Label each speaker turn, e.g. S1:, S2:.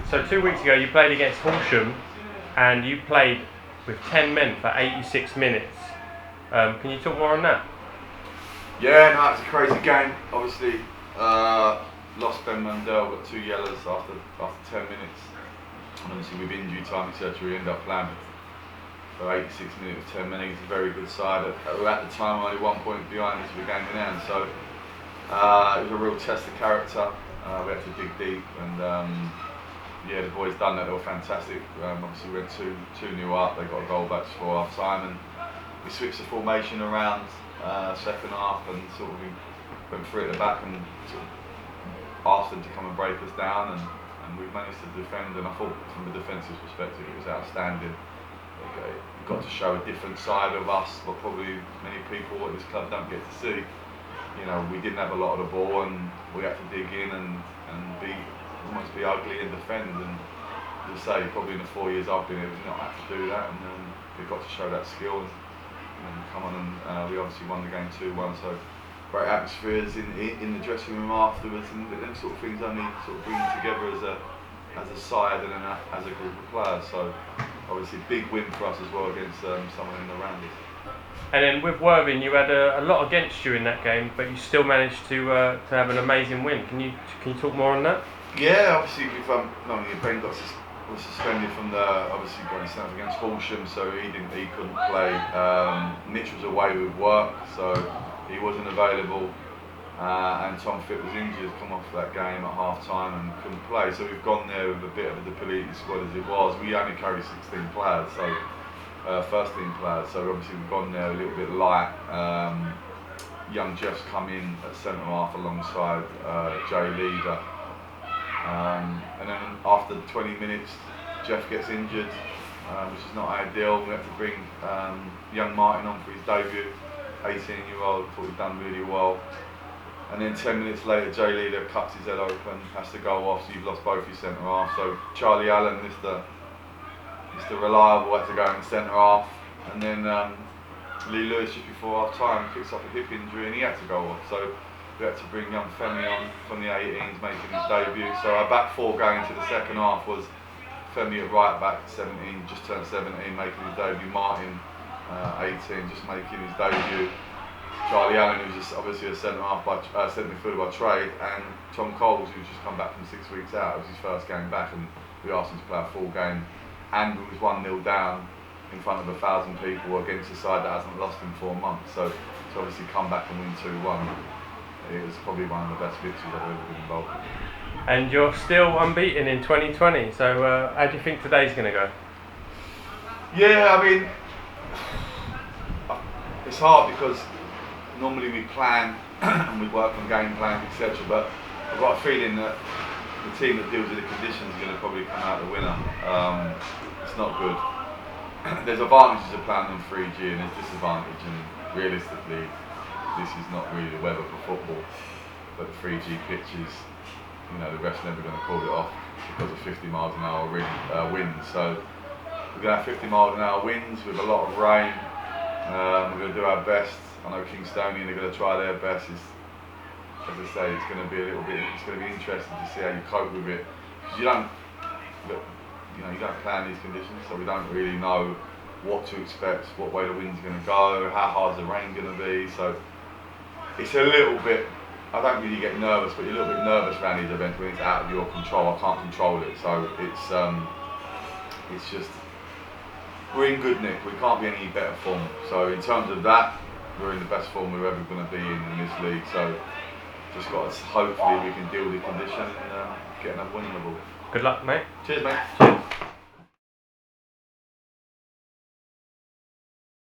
S1: So 2 weeks ago you played against Horsham and you played with 10 men for 86 minutes. Can you talk more on that?
S2: Yeah, no, it's a crazy game. Obviously, lost Ben Mandel, got 2 yellows after 10 minutes. And obviously with injury time, etc., we ended up playing for 86 minutes with 10 minutes. It's a very good side. At the time, only 1 point behind as we game in hand. So it was a real test of character. We had to dig deep, and yeah, the boys done that. They were fantastic. Obviously, we went 2-0 up. They got a goal back before half time, and we switched the formation around second half, and sort of we went through at the back and sort of asked them to come and break us down, and we managed to defend. And I thought, from a defensive perspective, it was outstanding. It got to show a different side of us, what probably many people at this club don't get to see. You know, we didn't have a lot of the ball, and we had to dig in and almost be ugly and defend. And as I say, probably in the 4 years I've been here, we've not had to do that, and we got to show that skill and come on. And we obviously won the game 2-1. So great atmospheres in the dressing room afterwards, and them sort of things only sort of bring you together as a side and as a group of players. So obviously big win for us as well against someone in the rounders.
S1: And then with Worthing, you had a lot against you in that game, but you still managed to have an amazing win. Can you talk more on that?
S2: Yeah, obviously Ben was suspended from obviously going stand against Horsham, so he couldn't play. Mitch was away with work, so he wasn't available, and Tom Fitt was injured, come off that game at half time and couldn't play. So we've gone there with a bit of a depleted squad as it was. We only carry 16 players, so first team players. So obviously we've gone there a little bit light. Young Jeff's come in at centre half alongside Jay Leader. And then after 20 minutes, Jeff gets injured, which is not ideal. We had to bring young Martin on for his debut, 18-year-old, thought he'd done really well. And then 10 minutes later, Jay Leader cuts his head open, has to go off, so you've lost both your centre half. So Charlie Allen, Mr. Reliable, had to go in the centre half. And then Lee Lewis, just before half time, picks up a hip injury and he had to go off. So we had to bring young Femi on from the 18s, making his debut. So our back four going into the second half was Femi at right back, 17, just turned 17, making his debut. Martin, 18, just making his debut. Charlie Allen, who's just obviously a centre midfielder by trade, and Tom Coles, who's just come back from 6 weeks out. It was his first game back, and we asked him to play a full game. And we was 1-0 down in front of 1,000 people against a side that hasn't lost in 4 months. So to obviously come back and win 2-1. It was probably one of the best victories I've ever been involved in.
S1: And you're still unbeaten in 2020, so how do you think today's going to go?
S2: Yeah, I mean, it's hard because normally we plan and we work on game plans, etc. But I've got a feeling that the team that deals with the conditions is going to probably come out the winner. It's not good. There's advantages of playing on 3G and there's disadvantage, and realistically, this is not really the weather for football, but the 3G pitches, you know, the ref's never going to call it off because of 50 miles an hour winds. So we're going to have 50 miles an hour winds with a lot of rain. We're going to do our best. I know Kingstonian are going to try their best. As I say, it's going to be it's going to be interesting to see how you cope with it. Because you don't plan these conditions, so we don't really know what to expect, what way the wind's going to go, how hard's the rain going to be. So it's a little bit, I don't really get nervous, but you're a little bit nervous around these events when it's out of your control. I can't control it, so it's just, we're in good nick. We can't be in any better form. So in terms of that, we're in the best form we're ever going to be in this league. So just got to hopefully we can deal with the condition and get another win on the ball.
S1: Good luck, mate.
S2: Cheers, mate.
S1: Cheers.